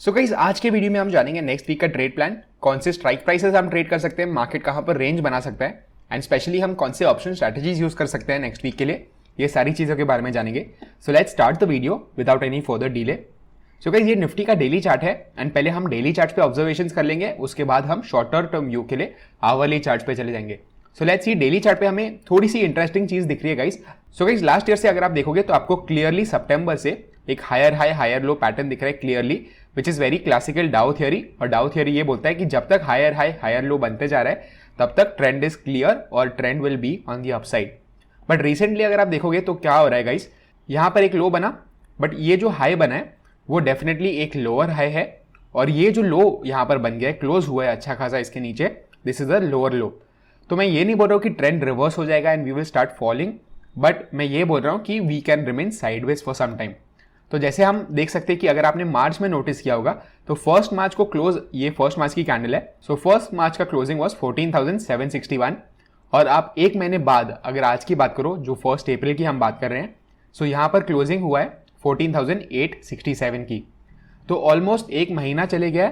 So guys आज के video में हम जानेंगे नेक्स्ट वीक का ट्रेड प्लान, कौन से स्ट्राइक प्राइसेस हम ट्रेड कर सकते हैं, मार्केट कहां पर रेंज बना सकता है एंड स्पेशली हम कौन से ऑप्शन स्ट्रैटेजीज यूज कर सकते हैं नेक्स्ट वीक के लिए। ये सारी चीजों के बारे में जानेंगे। So let's start the video without any further delay. So guys ये निफ्टी का डेली चार्ट है एंड पहले हम डेली चार्ट पे ऑब्जर्वेशंस कर लेंगे, उसके बाद हम शॉर्टर टर्म व्यू के लिए आवरली चार्ट पे चले जाएंगे। So let's see daily chart पे हमें थोड़ी सी इंटरेस्टिंग चीज दिख रही है guys. So guys last year से अगर आप देखोगे तो आपको क्लियरली सितंबर से एक higher high higher low pattern दिख रहा है clearly, which is very classical Dow theory. और डाउ थियरी ये बोलता है कि जब तक हायर हाई हायर लो बनते जा रहा है तब तक ट्रेंड इज क्लियर और trend will be on the upside. But recently अगर आप देखोगे तो क्या हो रहा है गाइस, यहाँ पर एक लो बना बट ये जो हाई बना है वो डेफिनेटली एक लोअर हाई है और ये जो लो यहाँ पर बन गया है, क्लोज हुआ है अच्छा खासा इसके नीचे, दिस इज अ लोअर लो। तो मैं ये नहीं बोल रहा हूँ कि ट्रेंड रिवर्स हो जाएगा and we will start falling, but मैं ये बोल रहा हूँ कि we can remain sideways for some time. तो जैसे हम देख सकते हैं कि अगर आपने मार्च में नोटिस किया होगा तो फर्स्ट मार्च को क्लोज, ये फर्स्ट मार्च की कैंडल है, सो फर्स्ट मार्च का क्लोजिंग वाज 14,761 और आप एक महीने बाद अगर आज की बात करो जो 1 अप्रैल की हम बात कर रहे हैं, सो यहाँ पर क्लोजिंग हुआ है 14,867 की। तो ऑलमोस्ट एक महीना चले गया,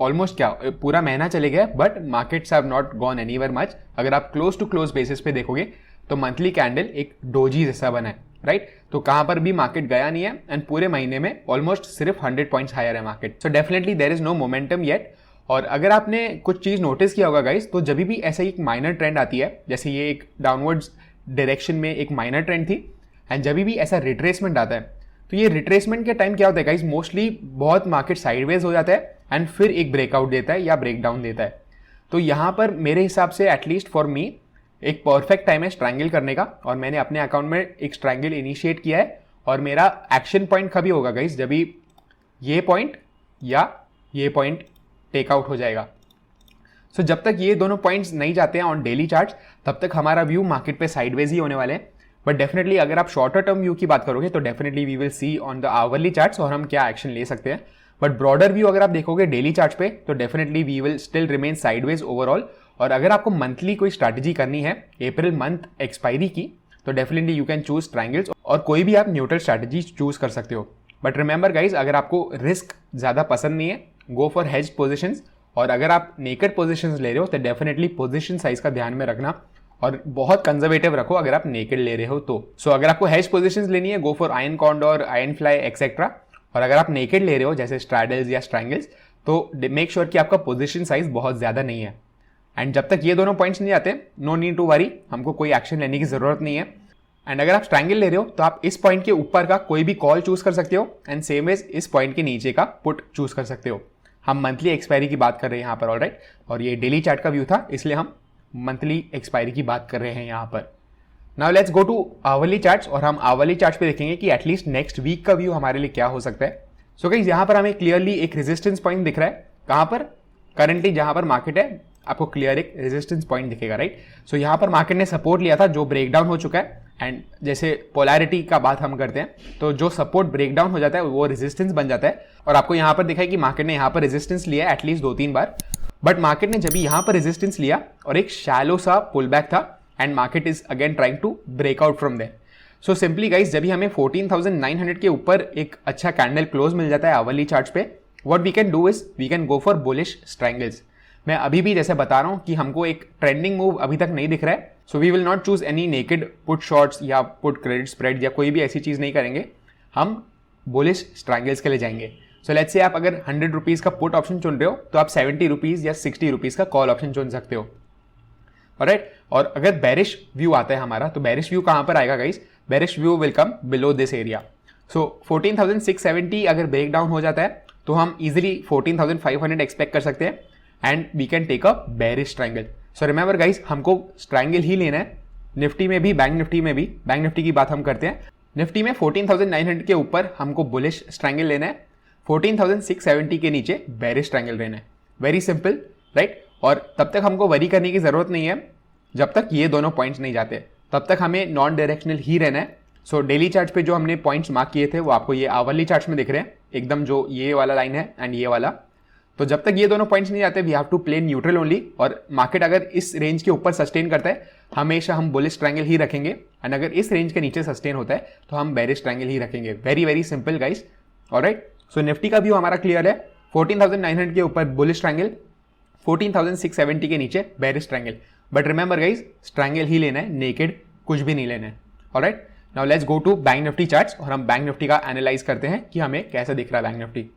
ऑलमोस्ट क्या पूरा महीना चले गया, but markets have not gone anywhere much. अगर आप क्लोज टू क्लोज बेसिस पे देखोगे तो मंथली कैंडल एक डोजी जैसा बना है, राइट। तो कहां पर भी मार्केट गया नहीं है एंड पूरे महीने में ऑलमोस्ट सिर्फ 100 पॉइंट्स हायर है market. So definitely there is no momentum yet. और अगर आपने कुछ चीज नोटिस किया होगा गाइस, तो जब भी ऐसा एक माइनर ट्रेंड आती है, जैसे ये एक डाउनवर्ड्स डायरेक्शन में एक माइनर ट्रेंड थी एंड जब भी ऐसा रिट्रेसमेंट आता है तो ये रिट्रेसमेंट के टाइम क्या होता है गाइस, मोस्टली बहुत मार्केट साइडवेज हो जाता है एंड फिर एक ब्रेकआउट देता है या ब्रेकडाउन देता है। तो यहाँ पर मेरे हिसाब से एटलीस्ट फॉर मी एक परफेक्ट टाइम है स्ट्रैंगल करने का और मैंने अपने अकाउंट में एक स्ट्रैंगल इनिशिएट किया है और मेरा एक्शन पॉइंट कभी होगा गाइस जब भी ये पॉइंट या ये पॉइंट टेकआउट हो जाएगा। सो जब तक ये दोनों पॉइंट्स नहीं जाते हैं ऑन डेली चार्ट तब तक हमारा व्यू मार्केट पे साइडवेज ही होने वाले हैं। बट डेफिनेटली अगर आप शॉर्टर टर्म व्यू की बात करोगे तो definitely we will see on the hourly charts और हम क्या एक्शन ले सकते हैं। बट ब्रॉडर व्यू अगर आप देखोगे डेली चार्ट पे तो definitely we will still remain sideways overall. और अगर आपको मंथली कोई स्ट्रैटेजी करनी है अप्रैल मंथ एक्सपायरी की तो definitely you can choose triangles और कोई भी आप न्यूट्रल स्ट्रैटेजी चूज कर सकते हो। बट रिमेंबर गाइज, अगर आपको रिस्क ज्यादा पसंद नहीं है गो फॉर हेज पोजिशंस, और अगर आप नेकेड पोजिशंस ले रहे हो तो डेफिनेटली पोजिशन साइज का ध्यान में रखना और बहुत कंजर्वेटिव रखो अगर आप नेकेड ले रहे हो तो। सो अगर आपको हेज पोजिशंस लेनी है go for ion condor, ion fly etcetera. और अगर आप नेकेड ले रहे हो जैसे स्ट्रैडल्स या स्ट्रैंगल्स तो मेक श्योर कि आपका पोजिशन साइज बहुत ज्यादा नहीं है। एंड जब तक ये दोनों पॉइंट्स नहीं आते नो नीड टू वरी, हमको कोई एक्शन लेने की जरूरत नहीं है। एंड अगर आप स्ट्रैंगल ले रहे हो तो आप इस पॉइंट के ऊपर का कोई भी कॉल चूज कर सकते हो एंड सेम एज इस पॉइंट के नीचे का पुट चूज कर सकते हो। हम मंथली एक्सपायरी की बात कर रहे हैं यहाँ पर, ऑलराइट। और ये डेली चार्ट का व्यू था इसलिए हम मंथली एक्सपायरी की बात कर रहे हैं यहाँ पर। Now let's go to hourly charts और हम आवरली चार्ट्स पे देखेंगे कि एटलीस्ट नेक्स्ट वीक का व्यू हमारे लिए क्या हो सकता है। सो गाइस यहाँ पर हमें क्लियरली एक रेजिस्टेंस पॉइंट दिख रहा है, कहाँ पर करंटली जहां पर मार्केट है आपको क्लियर एक रेजिस्टेंस पॉइंट दिखेगा, राइट। सो यहाँ पर मार्केट ने सपोर्ट लिया था जो ब्रेकडाउन हो चुका है एंड जैसे पोलैरिटी का बात हम करते हैं तो जो सपोर्ट ब्रेकडाउन हो जाता है वो रेजिस्टेंस बन जाता है। और आपको यहाँ पर दिखा है कि मार्केट ने यहाँ पर रेजिस्टेंस लिया है एटलीस्ट 2-3 बार, बट मार्केट ने जब यहाँ पर रेजिस्टेंस लिया और एक शैलो सा पुल बैक था and market is again trying to break out from there. So simply guys जब भी हमें 14,900 के ऊपर एक अच्छा कैंडल क्लोज मिल जाता है आवरली चार्ट्स पे, what we can do is we can go for bullish strangles. मैं अभी भी जैसे बता रहा हूं कि हमको एक ट्रेंडिंग मूव अभी तक नहीं दिख रहा है, so we will not choose any naked put shorts या पुट क्रेडिट स्प्रेड या कोई भी ऐसी चीज नहीं करेंगे, हम बुलिश स्ट्रैंगल्स के लिए जाएंगे। सो लेट्स से आप अगर 100 रुपीज का पुट ऑप्शन चुन रहे हो तो आप 70 रुपीज या 60 रुपीज का कॉल ऑप्शन चुन सकते हो, ऑलराइट। और अगर बेरिश व्यू आता है हमारा तो बेरिश व्यू कहां पर आएगा guys, bearish view will come below this area. So 14,670 अगर ब्रेक डाउन हो जाता है तो हम इजिली 14,500 एक्सपेक्ट कर सकते हैं and we can take a bearish triangle. So remember guys हमको ट्रायंगल ही लेना है, निफ्टी में भी बैंक निफ्टी में भी। बैंक निफ्टी की बात हम करते हैं, निफ्टी में 14,900 के ऊपर हमको बुलिश ट्रायंगल लेना है, 14,670 के नीचे बेरिश ट्रायंगल लेना है। Very simple, right. और तब तक हमको वरी करने की जरूरत नहीं है जब तक ये दोनों पॉइंट्स नहीं जाते, तब तक हमें नॉन डायरेक्शनल ही रहना है। सो डेली चार्ट पे जो हमने पॉइंट्स मार्क किए थे वो आपको ये आवरली चार्ट्स में दिख रहे हैं, एकदम जो ये वाला लाइन है एंड ये वाला। तो जब तक ये दोनों पॉइंट्स नहीं आते we have to play neutral only. और मार्केट अगर इस रेंज के ऊपर सस्टेन करता है हमेशा हम बुलिश ट्रायंगल ही रखेंगे एंड अगर इस रेंज के नीचे सस्टेन होता है तो हम बेरिश ट्रायंगल ही रखेंगे। Very very simple guys, alright. So Nifty का व्यू हमारा क्लियर है 14,900 के ऊपर बुलिश ट्रायंगल, 14,670 के नीचे bearish triangle. But remember guys, triangle ही लेना है, नेकेड कुछ भी नहीं लेना है। Alright, now let's go to bank Nifty charts और हम बैंक निफ्टी का एनालाइज करते हैं कि हमें कैसा दिख रहा है bank Nifty.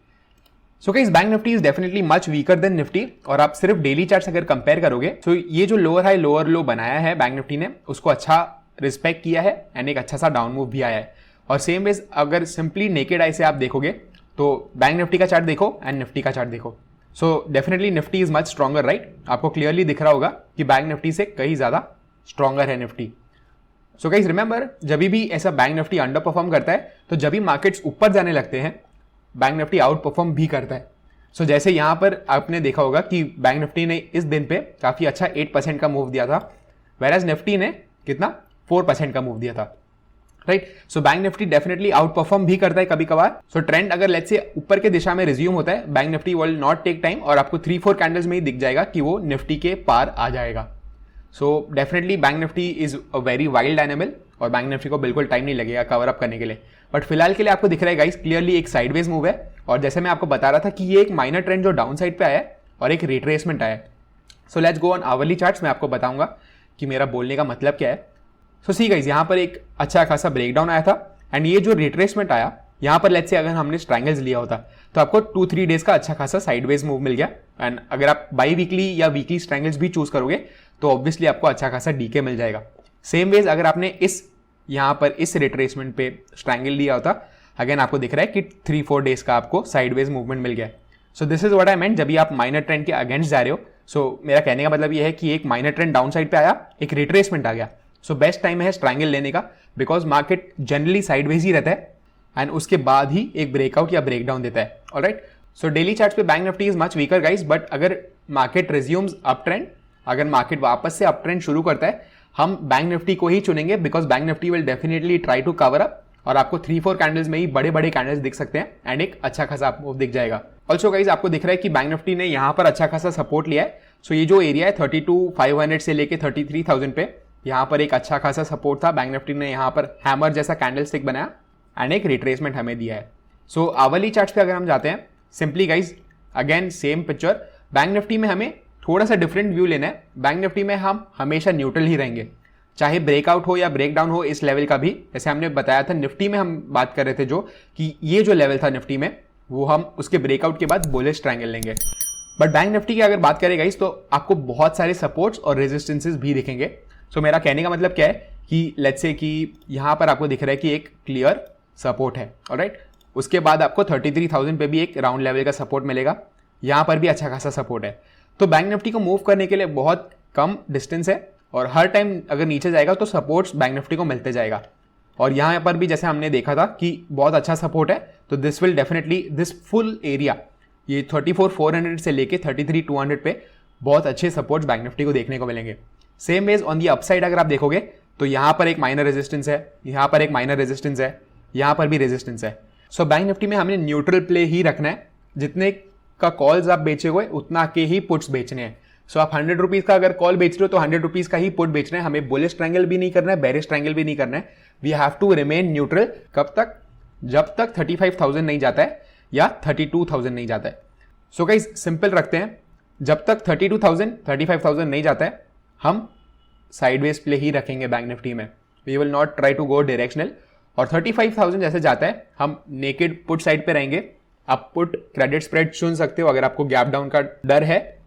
So guys, bank Nifty is definitely much weaker then Nifty, और आप सिर्फ डेली चार्ट्स अगर कंपेयर करोगे तो ये जो लोअर हाई लोअर लो बनाया है बैंक निफ्टी ने, उसको अच्छा रिस्पेक्ट किया है एंड एक अच्छा सा डाउन मूव भी आया है। और सेम वेज अगर सिंपली नेकेड आई से आप देखोगे तो बैंक निफ्टी का चार्ट देखो एंड निफ्टी का चार्ट देखो, so definitely Nifty is much stronger, right. आपको क्लियरली दिख रहा होगा कि बैंक निफ्टी से कहीं ज्यादा स्ट्रॉन्गर है निफ्टी। सो गाइस रिमेंबर, जब भी ऐसा बैंक निफ्टी अंडर परफॉर्म करता है तो जब भी मार्केट्स ऊपर जाने लगते हैं बैंक निफ्टी आउट परफॉर्म भी करता है। सो जैसे यहाँ पर आपने देखा होगा कि बैंक निफ्टी ने इस दिन पे काफी अच्छा 8% का मूव दिया था, वेराज निफ्टी ने कितना 4% का मूव दिया था, right. So bank Nifty definitely out perform भी करता है कभी कभार। सो ट्रेंड अगर लेट्स से ऊपर के दिशा में रिज्यूम होता है, bank Nifty will not take time और आपको 3-4 कैंडल्स में ही दिख जाएगा कि वो निफ्टी के पार आ जाएगा। So definitely bank Nifty is a very wild animal और बैंक निफ्टी को बिल्कुल टाइम नहीं लगेगा कवर अप करने के लिए। बट फिलहाल के लिए आपको दिख रहा है गाइस, क्लियरली एक साइडवेज मूव है, और जैसे मैं आपको बता रहा था कि ये एक माइनर ट्रेंड जो डाउन साइड पे आया है और एक रिट्रेसमेंट आया है। So let's go on hourly charts, मैं आपको बताऊंगा कि मेरा बोलने का मतलब क्या है। सो सी गाइस, यहाँ पर एक अच्छा खासा ब्रेकडाउन आया था एंड ये जो रिट्रेसमेंट आया यहाँ पर लेट्स से अगर हमने ट्रायंगल्स लिया होता तो आपको 2-3 डेज का अच्छा खासा साइडवेज मूव मिल गया। एंड अगर आप बाई वीकली या वीकली ट्रायंगल्स भी चूज करोगे तो ऑब्वियसली आपको अच्छा खासा डीके मिल जाएगा। सेम वेज अगर आपने इस यहाँ पर इस रिट्रेसमेंट पे ट्रायंगल लिया होता, अगेन आपको दिख रहा है कि 3-4 डेज का आपको साइडवेज मूवमेंट मिल गया। So this is what I meant, जब भी आप माइनर ट्रेंड के अगेंस्ट जा रहे हो। सो मेरा कहने का मतलब ये है कि एक माइनर ट्रेंड डाउन साइड पे आया, एक रिट्रेसमेंट आ गया, सो बेस्ट टाइम है ट्रायंगल लेने का, बिकॉज मार्केट जनरली साइडवेज ही रहता है एंड उसके बाद ही एक ब्रेकआउट या ब्रेकडाउन देता है। ऑलराइट, सो डेली चार्ट्स पे bank Nifty is much weaker guys, but अगर मार्केट रिज्यूम्स अप ट्रेंड, अगर मार्केट वापस से अप ट्रेंड शुरू करता है, हम बैंक निफ्टी को ही चुनेंगे, because bank Nifty will definitely try to cover up और आपको 3-4 कैंडल्स में ही बड़े बड़े कैंडल्स दिख सकते हैं एंड एक अच्छा खासा आपको दिख जाएगा। ऑल्सो गाइज आपको दिख रहा है कि बैंक निफ्टी ने यहाँ पर अच्छा खासा सपोर्ट लिया है। सो ये जो एरिया है 32,500 से लेके 33,000 पे, यहाँ पर एक अच्छा खासा सपोर्ट था। बैंक निफ्टी ने यहाँ पर हैमर जैसा कैंडल स्टिक बनाया एंड एक रिट्रेसमेंट हमें दिया है। सो आवरली चार्ट्स पे अगर हम जाते हैं, simply guys again same picture, bank Nifty में हमें थोड़ा सा डिफरेंट व्यू लेना है। बैंक निफ्टी में हम हमेशा न्यूट्रल ही रहेंगे, चाहे ब्रेकआउट हो या ब्रेकडाउन हो इस लेवल का भी। जैसे हमने बताया था निफ्टी में हम बात कर रहे थे जो कि ये जो लेवल था निफ्टी में, वो हम उसके ब्रेकआउट के बाद बुलिश ट्रायंगल लेंगे। बट बैंक निफ्टी की अगर बात करें गाइस तो आपको बहुत सारे सपोर्ट्स और रेजिस्टेंसेस भी दिखेंगे। सो मेरा कहने का मतलब क्या है कि लेट्स से कि यहाँ पर आपको दिख रहा है कि एक क्लियर सपोर्ट है, ऑलराइट। उसके बाद आपको 33,000 पे भी एक राउंड लेवल का सपोर्ट मिलेगा, यहाँ पर भी अच्छा खासा सपोर्ट है। तो बैंक निफ्टी को मूव करने के लिए बहुत कम डिस्टेंस है और हर टाइम अगर नीचे जाएगा तो सपोर्ट्स बैंक निफ्टी को मिलते जाएगा। और यहाँ पर भी जैसे हमने देखा था कि बहुत अच्छा सपोर्ट है, तो this will definitely this full area ये 34,400 से लेके 33,200 पे बहुत अच्छे सपोर्ट्स बैंक निफ्टी को देखने को मिलेंगे। Same ways on the upside अगर आप देखोगे तो यहाँ पर एक माइनर रेजिस्टेंस है, यहाँ पर एक माइनर रेजिस्टेंस है, यहाँ पर भी रेजिस्टेंस है। सो बैंक निफ्टी में हमें न्यूट्रल प्ले ही रखना है, जितने का कॉल्स आप बेचे हुए उतना के ही पुट्स बेचने हैं। सो आप 100 रुपीज का अगर कॉल बेच रहे हो तो 100 रुपीज का ही पुट बेचना है। हमें बुलिश ट्रायंगल भी नहीं करना है, बेरिश ट्रायंगल भी नहीं करना है। We have to remain neutral. कब तक? जब तक 35,000 नहीं जाता है या 32,000 नहीं जाता है। सो गाइस सिंपल रखते हैं, जब तक 32,000 35,000 नहीं जाता है हम साइडवेज प्ले ही रखेंगे बैंक निफ्टी में। We will not try to go directional. और 35,000 जैसे जाता है हम नेकेड पुट साइड पे रहेंगे। आप पुट क्रेडिट स्प्रेड चुन सकते हो, अगर आपको गैप डाउन का डर है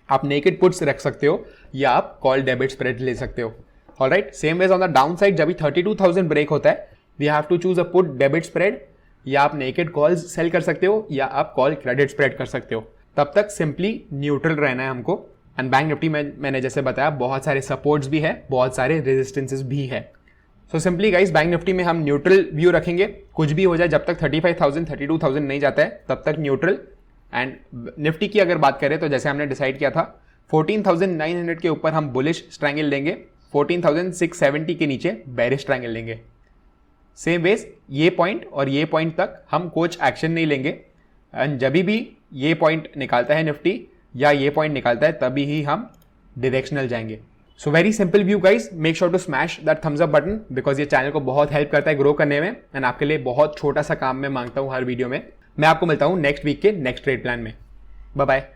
आप नेकेड पुट्स रख सकते हो या आप कॉल डेबिट स्प्रेड ले सकते हो। Alright, same ways on the downside जब भी 32,000 ब्रेक होता है we have to choose a put debit spread, या आप नेकेड कॉल्स सेल कर सकते हो या आप कॉल क्रेडिट स्प्रेड कर सकते हो। तब तक सिंपली न्यूट्रल रहना है हमको। एंड बैंक निफ्टी में मैंने जैसे बताया बहुत सारे सपोर्ट्स भी है, बहुत सारे रेजिस्टेंसेस भी है। सो सिंपली गाइस बैंक निफ्टी में हम न्यूट्रल व्यू रखेंगे, कुछ भी हो जाए जब तक 35,000 32,000 नहीं जाता है तब तक न्यूट्रल। एंड निफ्टी की अगर बात करें तो जैसे हमने डिसाइड किया था 14,900 के ऊपर हम बुलिश ट्रायंगल लेंगे, 14,670 के नीचे बेरिश ट्रायंगल लेंगे। सेम वेज ये पॉइंट और ये पॉइंट तक हम कुछ एक्शन नहीं लेंगे। एंड जब भी ये पॉइंट निकालता है निफ्टी या ये पॉइंट निकालता है तभी ही हम डायरेक्शनल जाएंगे। So very simple view guys, make sure to smash that thumbs up button because ये चैनल को बहुत हेल्प करता है ग्रो करने में। एंड आपके लिए बहुत छोटा सा काम मैं मांगता हूँ हर वीडियो में। मैं आपको मिलता हूँ नेक्स्ट वीक के नेक्स्ट ट्रेड प्लान में। Bye bye.